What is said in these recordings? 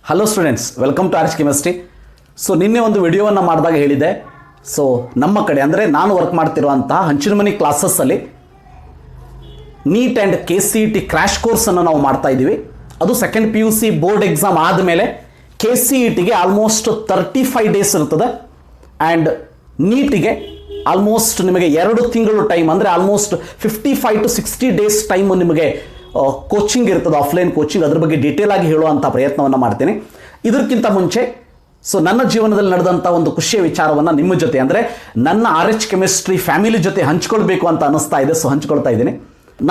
Hello students, welcome to RHchemistry. So ನಿನ್ನೆ ಒಂದು ವಿಡಿಯೋವನ್ನು ಮಾಡಿದಾಗ ಹೇಳಿದೆ, ಸೊ ನಮ್ಮ ಕಡೆ ಅಂದರೆ ನಾನು ವರ್ಕ್ ಮಾಡ್ತಿರುವಂತಹ ಹಂಚಿನಮನಿ ಕ್ಲಾಸಸ್ಸಲ್ಲಿ ನೀಟ್ ಆ್ಯಂಡ್ KCET ಕ್ರ್ಯಾಶ್ ಕೋರ್ಸನ್ನು ನಾವು ಮಾಡ್ತಾ ಇದ್ದೀವಿ. ಅದು ಸೆಕೆಂಡ್ PUC ಬೋರ್ಡ್ ಎಕ್ಸಾಮ್ ಆದಮೇಲೆ KCETಗೆ ಆಲ್ಮೋಸ್ಟ್ 35 ಡೇಸ್ ಇರ್ತದೆ ಆ್ಯಂಡ್ ನೀಟಿಗೆ ಆಲ್ಮೋಸ್ಟ್ ನಿಮಗೆ 2 ತಿಂಗಳು ಟೈಮ್, ಅಂದರೆ ಆಲ್ಮೋಸ್ಟ್ 55 to 60 ಡೇಸ್ ಟೈಮು ನಿಮಗೆ ಕೋಚಿಂಗ್ ಇರ್ತದೆ, ಆಫ್ಲೈನ್ ಕೋಚಿಂಗ್. ಅದ್ರ ಬಗ್ಗೆ ಡೀಟೇಲ್ ಆಗಿ ಹೇಳುವಂಥ ಪ್ರಯತ್ನವನ್ನು ಮಾಡ್ತೀನಿ. ಇದಕ್ಕಿಂತ ಮುಂಚೆ ಸೊ ನನ್ನ ಜೀವನದಲ್ಲಿ ನಡೆದಂಥ ಒಂದು ಖುಷಿಯ ವಿಚಾರವನ್ನು ನಿಮ್ಮ ಜೊತೆ, ಅಂದರೆ ನನ್ನ RHchemistry ಫ್ಯಾಮಿಲಿ ಜೊತೆ ಹಂಚ್ಕೊಳ್ಬೇಕು ಅಂತ ಅನ್ನಿಸ್ತಾ ಇದೆ. ಸೊ ಹಂಚ್ಕೊಳ್ತಾ ಇದ್ದೀನಿ.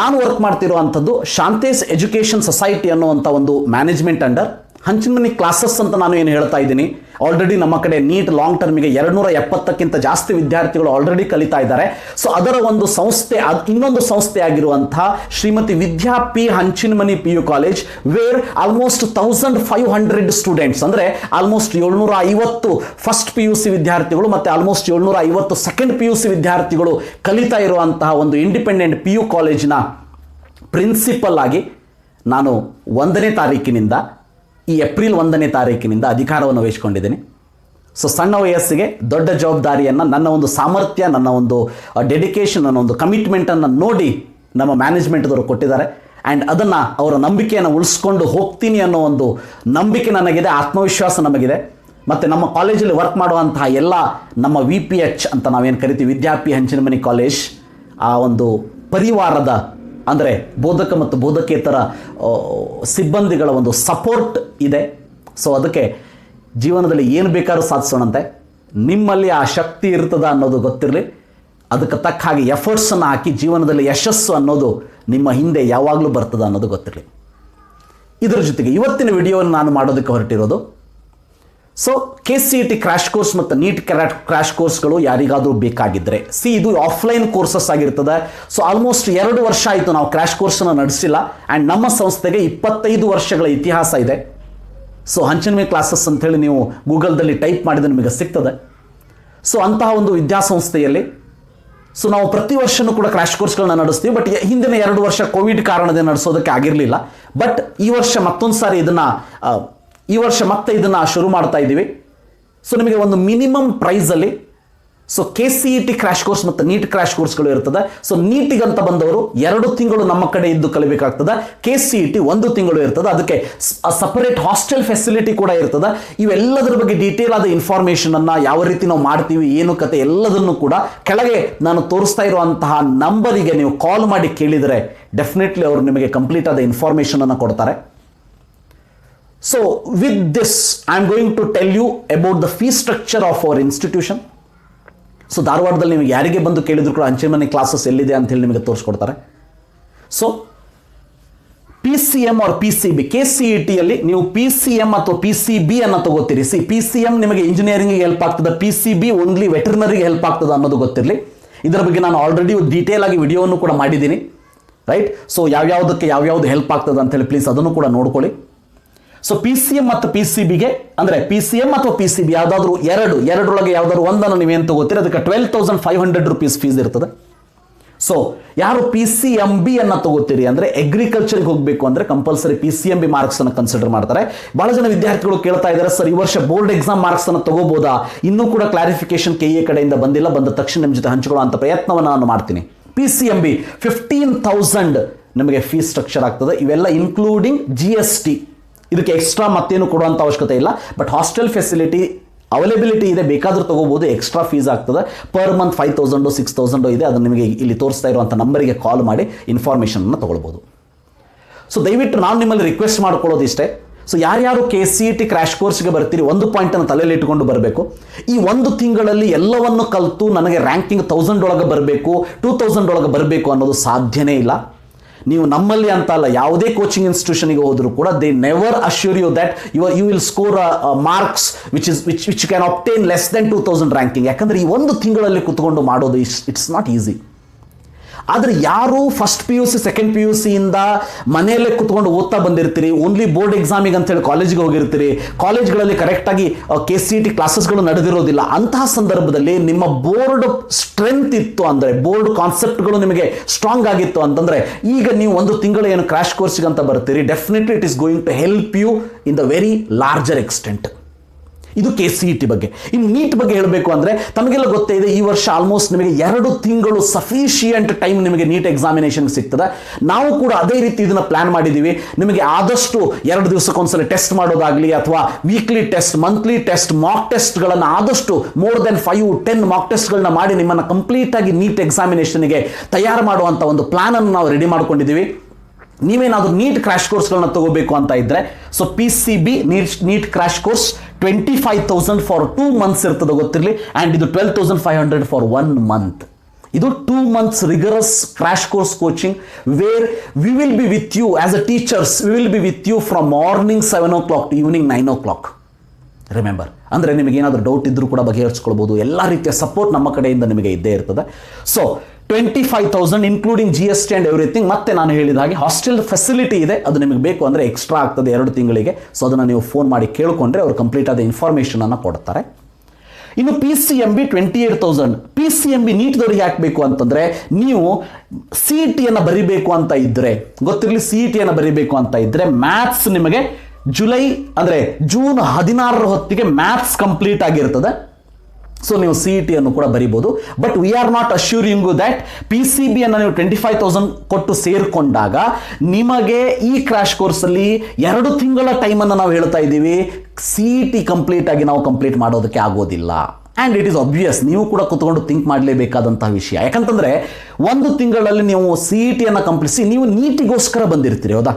ನಾನು ವರ್ಕ್ ಮಾಡ್ತಿರುವಂಥದ್ದು ಶಾಂತೇಶ್ ಎಜುಕೇಷನ್ ಸೊಸೈಟಿ ಅನ್ನುವಂಥ ಒಂದು ಮ್ಯಾನೇಜ್ಮೆಂಟ್ ಅಂಡರ್ ಹಂಚಿನಮನಿ ಕ್ಲಾಸಸ್ ಅಂತ ನಾನು ಏನು ಹೇಳ್ತಾ ಇದ್ದೀನಿ. ಆಲ್ರೆಡಿ ನಮ್ಮ ಕಡೆ ನೀಟ್ ಲಾಂಗ್ ಟರ್ಮಿಗೆ 270ಕ್ಕಿಂತ ಜಾಸ್ತಿ ವಿದ್ಯಾರ್ಥಿಗಳು ಆಲ್ರೆಡಿ ಕಲಿತಾ ಇದ್ದಾರೆ. ಸೊ ಅದರ ಒಂದು ಸಂಸ್ಥೆ, ಇನ್ನೊಂದು ಸಂಸ್ಥೆ ಆಗಿರುವಂತಹ Shrimati Vidya P Hanchinamani PU college, where almost 1500 students, ಅಂದರೆ ಆಲ್ಮೋಸ್ಟ್ 750 ಫಸ್ಟ್ PUC ವಿದ್ಯಾರ್ಥಿಗಳು ಮತ್ತು ಆಲ್ಮೋಸ್ಟ್ 750 ಸೆಕೆಂಡ್ PUC ವಿದ್ಯಾರ್ಥಿಗಳು ಕಲಿತಾ ಇರುವಂತಹ ಒಂದು ಇಂಡಿಪೆಂಡೆಂಟ್ PU ಕಾಲೇಜಿನ ಪ್ರಿನ್ಸಿಪಲ್ ಆಗಿ ನಾನು 1ನೇ ತಾರೀಕಿನಿಂದ, ಈ ಏಪ್ರಿಲ್ 1ನೇ ತಾರೀಕಿನಿಂದ ಅಧಿಕಾರವನ್ನು ವಹಿಸಿಕೊಂಡಿದ್ದೀನಿ. ಸೊ ಸಣ್ಣ ವಯಸ್ಸಿಗೆ ದೊಡ್ಡ ಜವಾಬ್ದಾರಿಯನ್ನು ನನ್ನ ಒಂದು ಸಾಮರ್ಥ್ಯ, ನನ್ನ ಒಂದು ಡೆಡಿಕೇಶನ್, ನನ್ನ ಒಂದು ಕಮಿಟ್ಮೆಂಟನ್ನು ನೋಡಿ ನಮ್ಮ ಮ್ಯಾನೇಜ್ಮೆಂಟ್ದವರು ಕೊಟ್ಟಿದ್ದಾರೆ. ಆ್ಯಂಡ್ ಅದನ್ನು ಅವರ ನಂಬಿಕೆಯನ್ನು ಉಳಿಸ್ಕೊಂಡು ಹೋಗ್ತೀನಿ ಅನ್ನೋ ಒಂದು ನಂಬಿಕೆ ನನಗಿದೆ, ಆತ್ಮವಿಶ್ವಾಸ ನಮಗಿದೆ. ಮತ್ತು ನಮ್ಮ ಕಾಲೇಜಲ್ಲಿ ವರ್ಕ್ ಮಾಡುವಂತಹ ಎಲ್ಲ ನಮ್ಮ VPH ಅಂತ ನಾವೇನು ಕರಿತೀವಿ, ವಿದ್ಯಾ ಪಿ ಹಂಚಿನಮನಿ ಕಾಲೇಜ್, ಆ ಒಂದು ಪರಿವಾರದ, ಅಂದರೆ ಬೋಧಕ ಮತ್ತು ಬೋಧಕೇತರ ಸಿಬ್ಬಂದಿಗಳ ಒಂದು ಸಪೋರ್ಟ್ ಇದೆ. ಸೊ ಅದಕ್ಕೆ ಜೀವನದಲ್ಲಿ ಏನು ಬೇಕಾದ್ರೂ ಸಾಧಿಸೋಣಂತೆ. ನಿಮ್ಮಲ್ಲಿ ಆ ಶಕ್ತಿ ಇರ್ತದ ಅನ್ನೋದು ಗೊತ್ತಿರಲಿ. ಅದಕ್ಕೆ ತಕ್ಕ ಹಾಗೆ ಎಫರ್ಟ್ಸನ್ನು ಹಾಕಿ ಜೀವನದಲ್ಲಿ ಯಶಸ್ಸು ಅನ್ನೋದು ನಿಮ್ಮ ಹಿಂದೆ ಯಾವಾಗಲೂ ಬರ್ತದೆ ಅನ್ನೋದು ಗೊತ್ತಿರಲಿ. ಇದರ ಜೊತೆಗೆ ಇವತ್ತಿನ ವಿಡಿಯೋವನ್ನು ನಾನು ಮಾಡೋದಕ್ಕೆ ಹೊರಟಿರೋದು, ಸೊ KCET ಕ್ರ್ಯಾಶ್ ಕೋರ್ಸ್ ಮತ್ತು ನೀಟ್ ಕ್ರ್ಯಾಶ್ ಕೋರ್ಸ್ಗಳು ಯಾರಿಗಾದರೂ ಬೇಕಾಗಿದ್ದರೆ, ಇದು ಆಫ್ಲೈನ್ ಕೋರ್ಸಸ್ ಆಗಿರ್ತದೆ. ಸೊ ಆಲ್ಮೋಸ್ಟ್ 2 ವರ್ಷ ಆಯಿತು ನಾವು ಕ್ರ್ಯಾಶ್ ಕೋರ್ಸನ್ನು ನಡೆಸಿಲ್ಲ. ಆ್ಯಂಡ್ ನಮ್ಮ ಸಂಸ್ಥೆಗೆ 25 ವರ್ಷಗಳ ಇತಿಹಾಸ ಇದೆ. ಸೊ ಹಂಚಿನಮನಿ ಕ್ಲಾಸಸ್ ಅಂತೇಳಿ ನೀವು ಗೂಗಲ್ದಲ್ಲಿ ಟೈಪ್ ಮಾಡಿದರೆ ನಿಮಗೆ ಸಿಗ್ತದೆ. ಸೊ ಅಂತಹ ಒಂದು ವಿದ್ಯಾಸಂಸ್ಥೆಯಲ್ಲಿ ಸೊ ನಾವು ಪ್ರತಿ ವರ್ಷವೂ ಕೂಡ ಕ್ರ್ಯಾಶ್ ಕೋರ್ಸ್ಗಳನ್ನ ನಡೆಸ್ತೀವಿ. ಬಟ್ ಹಿಂದಿನ 2 ವರ್ಷ ಕೋವಿಡ್ ಕಾರಣದಿಂದ ನಡೆಸೋದಕ್ಕೆ ಆಗಿರಲಿಲ್ಲ. ಬಟ್ ಈ ವರ್ಷ ಮತ್ತೊಂದು ಸಾರಿ ಇದನ್ನು ಶುರು ಮಾಡ್ತಾ ಇದ್ದೀವಿ. ಸೊ ನಿಮಗೆ ಒಂದು ಮಿನಿಮಮ್ ಪ್ರೈಸಲ್ಲಿ ಸೊ KCET ಕ್ರ್ಯಾಶ್ ಕೋರ್ಸ್ ಮತ್ತು ನೀಟ್ ಕ್ರ್ಯಾಶ್ ಕೋರ್ಸ್ಗಳು ಇರ್ತದೆ. ಸೊ ನೀಟಿಗಂತ ಬಂದವರು 2 ತಿಂಗಳು ನಮ್ಮ ಕಡೆ ಇದ್ದು ಕಲಿಬೇಕಾಗ್ತದೆ. KCET 1 ತಿಂಗಳು ಇರ್ತದೆ. ಅದಕ್ಕೆ ಸಪರೇಟ್ ಹಾಸ್ಟೆಲ್ ಫೆಸಿಲಿಟಿ ಕೂಡ ಇರ್ತದೆ. ಇವೆಲ್ಲದರ ಬಗ್ಗೆ ಡೀಟೇಲ್ ಆದ ಇನ್ಫಾರ್ಮೇಷನನ್ನು, ಯಾವ ರೀತಿ ನಾವು ಮಾಡ್ತೀವಿ, ಏನು ಕತೆ, ಎಲ್ಲದನ್ನು ಕೂಡ ಕೆಳಗೆ ನಾನು ತೋರಿಸ್ತಾ ಇರುವಂತಹ ನಂಬರಿಗೆ ನೀವು ಕಾಲ್ ಮಾಡಿ ಕೇಳಿದರೆ ಡೆಫಿನೆಟ್ಲಿ ಅವರು ನಿಮಗೆ ಕಂಪ್ಲೀಟ್ ಆದ ಇನ್ಫಾರ್ಮೇಷನನ್ನು ಕೊಡ್ತಾರೆ. So with this, I am going to tell you about the fee structure of our institution. So ಧಾರವಾಡದಲ್ಲಿ ನಿಮಗೆ ಯಾರಿಗೆ ಬಂದು ಕೇಳಿದ್ರು ಕೂಡ ಹಂಚಿನಮನಿ ಕ್ಲಾಸಸ್ ಎಲ್ಲಿದೆ ಅಂತ ಹೇಳಿ ನಿಮಗೆ ತೋರಿಸ್ಕೊಡ್ತಾರೆ. ಸೊ PCM ಆರ್ PCB, KCETಯಲ್ಲಿ ನೀವು PCM ಅಥವಾ PCB ಅನ್ನು ತಗೋತೀರಿ. PCM ನಿಮಗೆ ಇಂಜಿನಿಯರಿಂಗ್ಗೆ ಹೆಲ್ಪ್ ಆಗ್ತದೆ, PCB ಓನ್ಲಿ ವೆಟರ್ನರಿಗೆ ಹೆಲ್ಪ್ ಆಗ್ತದೆ ಅನ್ನೋದು ಗೊತ್ತಿರಲಿ. ಇದರ ಬಗ್ಗೆ ನಾನು ಆಲ್ರೆಡಿ ಡೀಟೇಲ್ ಆಗಿ ವಿಡಿಯೋವನ್ನು ಕೂಡ ಮಾಡಿದ್ದೀನಿ, ರೈಟ್? ಸೊ ಯಾವ್ಯಾವ್ದು ಹೆಲ್ಪ್ ಆಗ್ತದೆ ಅಂತೇಳಿ ಪ್ಲೀಸ್ ಅದನ್ನು ಕೂಡ ನೋಡ್ಕೊಳ್ಳಿ. ಸೊ PCM ಮತ್ತು PCBಗೆ, ಅಂದರೆ PCM ಅಥವಾ PCB ಯಾವುದಾದ್ರೂ ಎರಡರೊಳಗೆ ಯಾವುದಾದ್ರು ಒಂದನ್ನು ನೀವೇನು ತಗೋತೀರಿ, ಅದಕ್ಕೆ 12,500 ರೂಪೀಸ್ ಫೀಸ್ ಇರ್ತದೆ. ಸೊ ಯಾರು PCMB ಅನ್ನು ತಗೋತೀರಿ, ಅಂದರೆ ಅಗ್ರಿಕಲ್ಚರ್ಗೆ ಹೋಗಬೇಕು ಅಂದರೆ ಕಂಪಲ್ಸರಿ PCMB ಮಾರ್ಕ್ಸನ್ನು ಕನ್ಸಿಡರ್ ಮಾಡ್ತಾರೆ. ಭಾಳ ಜನ ವಿದ್ಯಾರ್ಥಿಗಳು ಕೇಳ್ತಾ ಇದ್ದಾರೆ, ಸರ್ ಈ ವರ್ಷ ಬೋರ್ಡ್ ಎಕ್ಸಾಮ್ ಮಾರ್ಕ್ಸನ್ನು ತಗೋಬೋದಾ? ಇನ್ನೂ ಕೂಡ ಕ್ಲಾರಿಫಿಕೇಶನ್ KA ಕಡೆಯಿಂದ ಬಂದಿಲ್ಲ. ಬಂದ ತಕ್ಷಣ ನಿಮ್ಮ ಜೊತೆ ಹಂಚಿಕೊಳ್ಳುವಂಥ ಪ್ರಯತ್ನವನ್ನು ನಾನು ಮಾಡ್ತೀನಿ. PCMB 15,000 ನಿಮಗೆ ಫೀಸ್ ಸ್ಟ್ರಕ್ಚರ್ ಆಗ್ತದೆ. ಇವೆಲ್ಲ ಇನ್ಕ್ಲೂಡಿಂಗ್ GST. ಇದಕ್ಕೆ ಎಕ್ಸ್ಟ್ರಾ ಮತ್ತೇನು ಕೊಡುವಂಥ ಅವಶ್ಯಕತೆ ಇಲ್ಲ. ಬಟ್ ಹಾಸ್ಟೆಲ್ ಫೆಸಿಲಿಟಿ ಅವೈಲೇಬಿಲಿಟಿ ಇದೆ, ಬೇಕಾದರೂ ತೊಗೋಬೋದು. ಎಕ್ಸ್ಟ್ರಾ ಫೀಸ್ ಆಗ್ತದೆ. ಪರ್ ಮಂತ್ 5,000 6,000 ಇದೆ. ಅದನ್ನು ನಿಮಗೆ ಇಲ್ಲಿ ತೋರಿಸ್ತಾ ಇರುವಂಥ ನಂಬರಿಗೆ ಕಾಲ್ ಮಾಡಿ ಇನ್ಫಾರ್ಮೇಷನನ್ನು ತೊಗೊಳ್ಬೋದು. ಸೊ ದಯವಿಟ್ಟು ನಾನು ನಿಮ್ಮಲ್ಲಿ ರಿಕ್ವೆಸ್ಟ್ ಮಾಡ್ಕೊಳ್ಳೋದು ಇಷ್ಟೇ. ಸೊ ಯಾರ್ಯಾರು KCET ಕ್ರ್ಯಾಶ್ ಕೋರ್ಸ್ಗೆ ಬರ್ತೀರಿ, ಒಂದು ಪಾಯಿಂಟನ್ನು ತಲೆಯಲ್ಲಿ ಇಟ್ಕೊಂಡು ಬರಬೇಕು. ಈ 1 ತಿಂಗಳಲ್ಲಿ ಎಲ್ಲವನ್ನು ಕಲಿತು ನನಗೆ ರ್ಯಾಂಕಿಂಗ್ 1000 ಒಳಗೆ ಬರಬೇಕು, 2000 ಒಳಗೆ ಬರಬೇಕು ಅನ್ನೋದು ಸಾಧ್ಯನೇ ಇಲ್ಲ. ನೀವು ನಮ್ಮಲ್ಲಿ ಅಂತ ಅಲ್ಲ, ಯಾವುದೇ ಕೋಚಿಂಗ್ ಇನ್ಸ್ಟಿಟ್ಯೂಷನ್ಗೆ ಹೋದರೂ ಕೂಡ they never assure you that you will score marks which can obtain less than 2000 ranking. ಯಾಕಂದರೆ ಈ 1 ತಿಂಗಳಲ್ಲಿ ಕುತ್ಕೊಂಡು ಮಾಡೋದು ಇಟ್ಸ್ ನಾಟ್ ಈಸಿ. ಆದರೆ ಯಾರು ಫಸ್ಟ್ PUC ಸೆಕೆಂಡ್ PUC ಇಂದ ಮನೆಯಲ್ಲೇ ಕುತ್ಕೊಂಡು ಓದ್ತಾ ಬಂದಿರ್ತೀರಿ, ಓನ್ಲಿ ಬೋರ್ಡ್ ಎಕ್ಸಾಮಿಗೆ ಅಂತೇಳಿ ಕಾಲೇಜಿಗೆ ಹೋಗಿರ್ತೀರಿ, ಕಾಲೇಜ್ಗಳಲ್ಲಿ ಕರೆಕ್ಟಾಗಿ KCET ಕ್ಲಾಸಸ್ಗಳು ನಡೆದಿರೋದಿಲ್ಲ, ಅಂತಹ ಸಂದರ್ಭದಲ್ಲಿ ನಿಮ್ಮ ಬೋರ್ಡ್ ಸ್ಟ್ರೆಂತ್ ಇತ್ತು ಅಂದರೆ, ಬೋರ್ಡ್ ಕಾನ್ಸೆಪ್ಟ್ಗಳು ನಿಮಗೆ ಸ್ಟ್ರಾಂಗ್ ಆಗಿತ್ತು ಅಂತಂದರೆ, ಈಗ ನೀವು ಒಂದು ತಿಂಗಳು ಏನು ಕ್ರಾಶ್ ಕೋರ್ಸ್ಗೆ ಅಂತ ಬರ್ತೀರಿ, definitely it is going to help you in the very larger extent. ಇದು KCET ಬಗ್ಗೆ. ಇನ್ನು ನೀಟ್ ಬಗ್ಗೆ ಹೇಳಬೇಕು ಅಂದರೆ ತಮಗೆಲ್ಲ ಗೊತ್ತೇ ಇದೆ, ಈ ವರ್ಷ ಆಲ್ಮೋಸ್ಟ್ ನಿಮಗೆ 2 ತಿಂಗಳು ಸಫಿಷಿಯಂಟ್ ಟೈಮ್ ನಿಮಗೆ ನೀಟ್ ಎಕ್ಸಾಮಿನೇಷನ್ಗೆ ಸಿಗ್ತದೆ. ನಾವು ಕೂಡ ಅದೇ ರೀತಿ ಇದನ್ನು ಪ್ಲಾನ್ ಮಾಡಿದ್ದೀವಿ. ನಿಮಗೆ ಆದಷ್ಟು 2 ದಿವಸಕ್ಕೊಂದ್ಸಲ ಟೆಸ್ಟ್ ಮಾಡೋದಾಗಲಿ ಅಥವಾ weekly test, monthly test, mock ಟೆಸ್ಟ್ಗಳನ್ನು ಆದಷ್ಟು ಮೋರ್ ದೆನ್ 5-10 ಮಾಕ್ ಟೆಸ್ಟ್ಗಳನ್ನ ಮಾಡಿ ನಿಮ್ಮನ್ನು ಕಂಪ್ಲೀಟಾಗಿ ನೀಟ್ ಎಕ್ಸಾಮಿನೇಷನ್ಗೆ ತಯಾರು ಮಾಡುವಂಥ ಒಂದು ಪ್ಲಾನನ್ನು ನಾವು ರೆಡಿ ಮಾಡ್ಕೊಂಡಿದ್ದೀವಿ. ನೀವೇನಾದರೂ ನೀಟ್ ಕ್ರ್ಯಾಶ್ ಕೋರ್ಸ್ಗಳನ್ನ ತಗೋಬೇಕು ಅಂತ ಇದ್ದರೆ, so PCB NEET crash course 25,000 for 2 months ಇರ್ತದೆ, ಗೊತ್ತಿರಲಿ. ಆ್ಯಂಡ್ ಇದು 12,500 ಫಾರ್ 1 ಮಂತ್. ಇದು 2 months rigorous crash course coaching where we will be with you as a teachers. We will be with you from morning 7 o'clock to evening 9 o'clock. Remember, ಅಂದರೆ ನಿಮಗೆ ಏನಾದರೂ doubt ಇದ್ದರೂ ಕೂಡ ಬಗೆಹರಿಸ್ಕೊಳ್ಬೋದು. ಎಲ್ಲ ರೀತಿಯ ಸಪೋರ್ಟ್ ನಮ್ಮ ಕಡೆಯಿಂದ ನಿಮಗೆ ಇದ್ದೇ ಇರ್ತದೆ. So 25,000 including GST and everything. ಮತ್ತೆ ನಾನು ಹೇಳಿದ ಹಾಗೆ ಹಾಸ್ಟೆಲ್ ಫೆಸಿಲಿಟಿ ಇದೆ, ಅದು ನಿಮಗೆ ಬೇಕು ಅಂದರೆ ಎಕ್ಸ್ಟ್ರಾ ಆಗ್ತದೆ 2 ತಿಂಗಳಿಗೆ. ಸೊ ಅದನ್ನು ನೀವು ಫೋನ್ ಮಾಡಿ ಕೇಳಿಕೊಂಡ್ರೆ ಅವರು ಕಂಪ್ಲೀಟ್ ಆದ ಇನ್ಫಾರ್ಮೇಷನನ್ನು ಕೊಡ್ತಾರೆ. ಇನ್ನು PCMB 28,000. PCMB ನೀಟ್ದವ್ರಿಗೆ ಹಾಕಬೇಕು ಅಂತಂದರೆ, ನೀವು CET-ಯನ್ನು ಬರಿಬೇಕು ಅಂತ ಇದ್ದರೆ, ಗೊತ್ತಿರಲಿ, CET-ಯನ್ನು ಬರಿಬೇಕು ಅಂತ ಇದ್ದರೆ ಮ್ಯಾಥ್ಸ್ ನಿಮಗೆ ಜೂನ್ 16 ಹೊತ್ತಿಗೆ ಮ್ಯಾಥ್ಸ್ ಕಂಪ್ಲೀಟ್ ಆಗಿರ್ತದೆ. ಸೊ ನೀವು CET-ಯನ್ನು ಕೂಡ ಬರಿಬೋದು. But we are not assuring that PCB-ಯನ್ನು ನೀವು 25,000 ಕೊಟ್ಟು ಸೇರಿಕೊಂಡಾಗ ನಿಮಗೆ ಈ ಕ್ರ್ಯಾಶ್ ಕೋರ್ಸಲ್ಲಿ 2 ತಿಂಗಳ ಟೈಮನ್ನು ನಾವು ಹೇಳ್ತಾ ಇದ್ದೀವಿ, CET ಕಂಪ್ಲೀಟ್ ಆಗಿ ನಾವು ಕಂಪ್ಲೀಟ್ ಮಾಡೋದಕ್ಕೆ ಆಗೋದಿಲ್ಲ. ಆ್ಯಂಡ್ ಇಟ್ ಈಸ್ ಆಬ್ವಿಯಸ್, ನೀವು ಕೂಡ ಕುತ್ಕೊಂಡು ಥಿಂಕ್ ಮಾಡಲೇಬೇಕಾದಂತಹ ವಿಷಯ. ಯಾಕಂತಂದರೆ 1 ತಿಂಗಳಲ್ಲಿ ನೀವು CET-ಯನ್ನು ಕಂಪ್ಲೀಟ್, ನೀವು ನೀಟಿಗೋಸ್ಕರ ಬಂದಿರ್ತೀರಿ, ಹೌದಾ?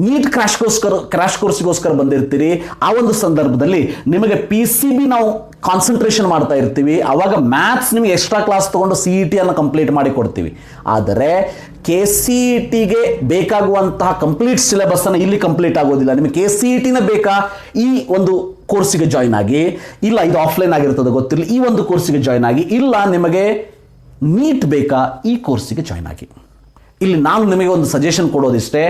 ನೀಟ್ ಕ್ರ್ಯಾಶ್ ಕೋರ್ಸ್ಗೋಸ್ಕರ ಬಂದಿರ್ತೀರಿ. ಆ ಒಂದು ಸಂದರ್ಭದಲ್ಲಿ ನಿಮಗೆ PCB ನಾವು ಕಾನ್ಸಂಟ್ರೇಷನ್ ಮಾಡ್ತಾ ಇರ್ತೀವಿ, ಆವಾಗ ಮ್ಯಾಥ್ಸ್ ನಿಮಗೆ ಎಕ್ಸ್ಟ್ರಾ ಕ್ಲಾಸ್ ತೊಗೊಂಡು CET-ಯನ್ನು ಕಂಪ್ಲೀಟ್ ಮಾಡಿ ಕೊಡ್ತೀವಿ. ಆದರೆ KCET-ಗೆ ಬೇಕಾಗುವಂತಹ ಕಂಪ್ಲೀಟ್ ಸಿಲೆಬಸ್ಸನ್ನು ಇಲ್ಲಿ ಕಂಪ್ಲೀಟ್ ಆಗೋದಿಲ್ಲ. ನಿಮಗೆ KCET-ನೇ ಬೇಕಾ, ಈ ಒಂದು ಕೋರ್ಸಿಗೆ ಜಾಯ್ನ್ ಆಗಿ. ಇಲ್ಲ, ಇದು ಆಫ್ಲೈನ್ ಆಗಿರ್ತದೆ, ಗೊತ್ತಿರಲಿ, ಈ ಒಂದು ಕೋರ್ಸಿಗೆ ಜಾಯ್ನ್ ಆಗಿ. ಇಲ್ಲ, ನಿಮಗೆ ನೀಟ್ ಬೇಕಾ, ಈ ಕೋರ್ಸಿಗೆ ಜಾಯ್ನ್ ಆಗಿ. ಇಲ್ಲಿ ನಾನು ನಿಮಗೆ ಒಂದು ಸಜೆಷನ್ ಕೊಡೋದಿಷ್ಟೇ,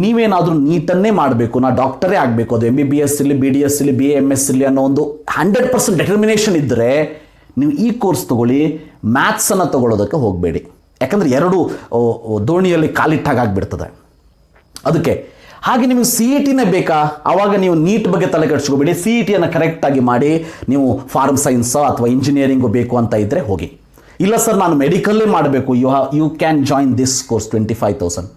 ನೀವೇನಾದರೂ ನೀಟನ್ನೇ ಮಾಡಬೇಕು, ನಾ ಡಾಕ್ಟರೇ ಆಗಬೇಕು, ಅದು MBBS ಇಲ್ಲಿ, BDS ಇಲ್ಲಿ, BA MS ಇಲ್ಲಿ ಅನ್ನೋ ಒಂದು 100% ಡೆಟರ್ಮಿನೇಷನ್ ಇದ್ದರೆ ನೀವು ಈ ಕೋರ್ಸ್ ತಗೊಳ್ಳಿ, ಮ್ಯಾಥ್ಸನ್ನು ತಗೊಳ್ಳೋದಕ್ಕೆ ಹೋಗಬೇಡಿ. ಯಾಕಂದರೆ 2 ದೋಣಿಯಲ್ಲಿ ಕಾಲಿಟ್ಟಾಗಿಬಿಡ್ತದೆ. ಅದಕ್ಕೆ ಹಾಗೆ ನಿಮಗೆ CET-ನೇ ಬೇಕಾ, ಆವಾಗ ನೀವು ನೀಟ್ ಬಗ್ಗೆ ತಲೆ ಕೆಡಿಸ್ಕೋಬೇಡಿ. CET-ಯನ್ನು ಕರೆಕ್ಟಾಗಿ ಮಾಡಿ, ನೀವು ಫಾರ್ಮ್ ಸೈನ್ಸೋ ಅಥವಾ ಇಂಜಿನಿಯರಿಂಗು ಬೇಕು ಅಂತ ಇದ್ದರೆ ಹೋಗಿ. ಇಲ್ಲ ಸರ್, ನಾನು ಮೆಡಿಕಲ್ಲೇ ಮಾಡಬೇಕು, you can join this course 25,000.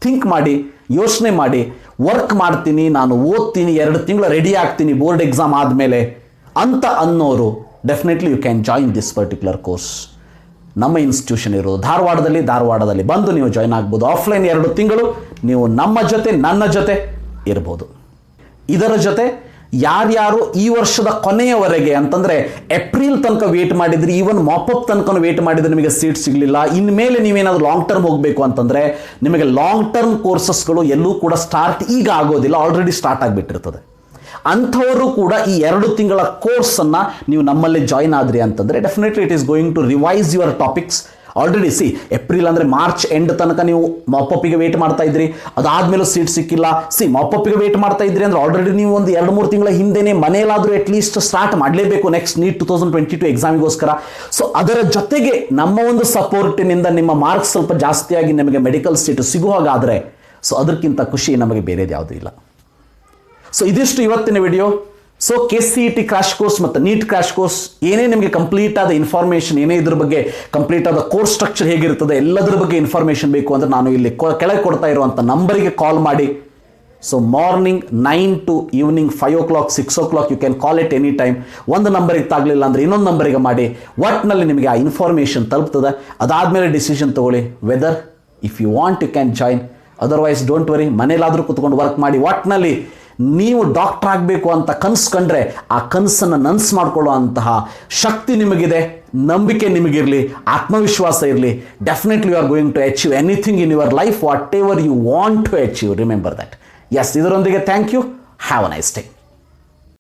Think ಮಾಡಿ, ಯೋಚನೆ ಮಾಡಿ, ವರ್ಕ್ ಮಾಡ್ತೀನಿ, ನಾನು ಓದ್ತೀನಿ, 2 ತಿಂಗಳು ರೆಡಿ ಆಗ್ತೀನಿ ಬೋರ್ಡ್ ಎಕ್ಸಾಮ್ ಆದಮೇಲೆ ಅಂತ ಅನ್ನೋರು definitely you can join this particular course. ನಮ್ಮ ಇನ್ಸ್ಟಿಟ್ಯೂಷನ್ ಇರೋದು ಧಾರವಾಡದಲ್ಲಿ ಬಂದು ನೀವು ಜಾಯ್ನ್ ಆಗ್ಬೋದು. ಆಫ್ಲೈನ್ 2 ತಿಂಗಳು ನೀವು ನನ್ನ ಜೊತೆ ಇರ್ಬೋದು. ಇದರ ಜೊತೆ ಯಾರ್ಯಾರು ಈ ವರ್ಷದ ಕೊನೆಯವರೆಗೆ ಅಂತಂದರೆ ಏಪ್ರಿಲ್ ತನಕ ವೇಟ್ ಮಾಡಿದ್ರಿ, ಈವನ್ ಮಾಪಪ್ ತನಕ ವೇಟ್ ಮಾಡಿದ್ರೆ ನಿಮಗೆ ಸೀಟ್ ಸಿಗಲಿಲ್ಲ, ಇನ್ಮೇಲೆ ನೀವೇನಾದರೂ ಲಾಂಗ್ ಟರ್ಮ್ ಹೋಗಬೇಕು ಅಂತಂದರೆ ನಿಮಗೆ ಲಾಂಗ್ ಟರ್ಮ್ ಕೋರ್ಸಸ್ಗಳು ಎಲ್ಲೂ ಕೂಡ ಸ್ಟಾರ್ಟ್ ಈಗ ಆಗೋದಿಲ್ಲ, ಆಲ್ರೆಡಿ ಸ್ಟಾರ್ಟ್ ಆಗಿಬಿಟ್ಟಿರ್ತದೆ. ಅಂಥವರು ಕೂಡ ಈ 2 ತಿಂಗಳ ಕೋರ್ಸನ್ನು ನೀವು ನಮ್ಮಲ್ಲಿ ಜಾಯ್ನ್ ಆದ್ರಿ ಅಂತಂದರೆ definitely it is going to revise your topics. Already April ಅಂದರೆ ಮಾರ್ಚ್ ಎಂಡ್ ತನಕ ನೀವು ಮಾಪಪ್ಪಿಗೆ ವೇಟ್ ಮಾಡ್ತಾ ಇದ್ರಿ, ಅದಾದಮೇಲೂ ಸೀಟ್ ಸಿಕ್ಕಿಲ್ಲ. ಮಾಪಪ್ಪಿಗೆ ವೇಟ್ ಮಾಡ್ತಾ ಇದ್ರಿ ಅಂದರೆ ಆಲ್ರೆಡಿ ನೀವು ಒಂದು 2-3 ತಿಂಗಳ ಹಿಂದೆನೇ ಮನೆಯಲ್ಲಾದರೂ ಅಟ್ಲೀಸ್ಟ್ ಸ್ಟಾರ್ಟ್ ಮಾಡಲೇಬೇಕು ನೆಕ್ಸ್ಟ್ ನೀಟ್ 2022 ಎಕ್ಸಾಮಿಗೋಸ್ಕರ. ಸೊ ಅದರ ಜೊತೆಗೆ ನಮ್ಮ ಒಂದು ಸಪೋರ್ಟಿನಿಂದ ನಿಮ್ಮ ಮಾರ್ಕ್ಸ್ ಸ್ವಲ್ಪ ಜಾಸ್ತಿಯಾಗಿ ನಿಮಗೆ ಮೆಡಿಕಲ್ ಸೀಟು ಸಿಗುವಾಗಾದರೆ ಸೊ ಅದಕ್ಕಿಂತ ಖುಷಿ ನಮಗೆ ಬೇರೆದು ಯಾವುದೂ ಇಲ್ಲ. ಸೊ ಇದಿಷ್ಟು ಇವತ್ತಿನ video. So KCET crash course ಮತ್ತು ನೀಟ್ ಕ್ರ್ಯಾಶ್ ಕೋರ್ಸ್ ಏನೇ ನಿಮಗೆ ಕಂಪ್ಲೀಟ್ ಆದ ಇನ್ಫಾರ್ಮೇಷನ್, ಏನೇ ಇದ್ರ ಬಗ್ಗೆ ಕಂಪ್ಲೀಟ್ ಆದ ಕೋರ್ಸ್ ಸ್ಟ್ರಕ್ಚರ್ ಹೇಗಿರ್ತದೆ ಎಲ್ಲದರ ಬಗ್ಗೆ ಇನ್ಫಾರ್ಮೇಷನ್ ಬೇಕು ಅಂದರೆ ನಾನು ಇಲ್ಲಿ ಕೆಳಗೆ ಕೊಡ್ತಾ ಇರುವಂಥ ನಂಬರಿಗೆ ಕಾಲ್ ಮಾಡಿ. So morning 9 to evening 5 o'clock 6 o'clock you can call it any time. ಒಂದು ನಂಬರಿಗೆ ತಾಗಲಿಲ್ಲ ಅಂದರೆ ಇನ್ನೊಂದು ನಂಬರಿಗೆ ಮಾಡಿ. ಒಟ್ಟಿನಲ್ಲಿ ನಿಮಗೆ ಆ ಇನ್ಫಾರ್ಮೇಷನ್ ತಲುಪ್ತದೆ. ಅದಾದಮೇಲೆ ಡಿಸಿಷನ್ ತಗೊಳ್ಳಿ whether if you want you can join, otherwise don't worry, ಮನೇಲಾದರೂ ಕುತ್ಕೊಂಡು ವರ್ಕ್ ಮಾಡಿ. ಒಟ್ಟಿನಲ್ಲಿ ನೀವು ಡಾಕ್ಟರ್ ಆಗಬೇಕು ಅಂತ ಕನಸು ಕಂಡ್ರೆ ಆ ಕನಸನ್ನು ನನಸು ಮಾಡಿಕೊಳ್ಳೋ ಅಂತಹ ಶಕ್ತಿ ನಿಮಗಿದೆ, ನಂಬಿಕೆ ನಿಮಗಿರಲಿ, ಆತ್ಮವಿಶ್ವಾಸ ಇರಲಿ. Definitely you are going to achieve anything in your life whatever you want to achieve. Remember that. Yes, ಇದರೊಂದಿಗೆ thank you. Have a nice day.